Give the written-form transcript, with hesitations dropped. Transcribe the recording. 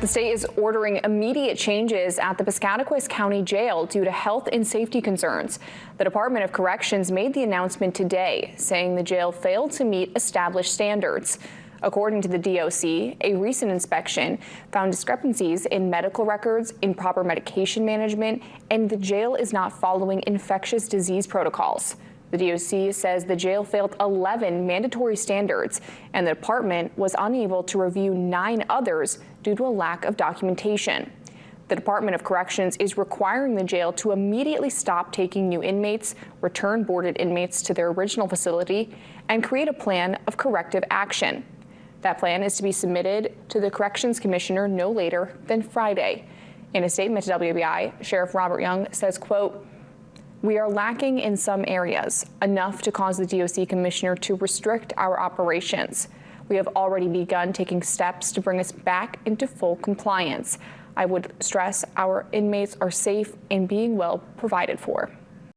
The state is ordering immediate changes at the Piscataquis County Jail due to health and safety concerns. The Department of Corrections made the announcement today, saying the jail failed to meet established standards. According to the DOC, a recent inspection found discrepancies in medical records, improper medication management, and the jail is not following infectious disease protocols. The DOC says the jail failed 11 mandatory standards, and the department was unable to review 9 others due to a lack of documentation. The Department of Corrections is requiring the jail to immediately stop taking new inmates, return boarded inmates to their original facility, and create a plan of corrective action. That plan is to be submitted to the Corrections Commissioner no later than Friday. In a statement to WBI, Sheriff Robert Young says, quote, "We are lacking in some areas, enough to cause the DOC Commissioner to restrict our operations. We have already begun taking steps to bring us back into full compliance. I would stress our inmates are safe and being well provided for."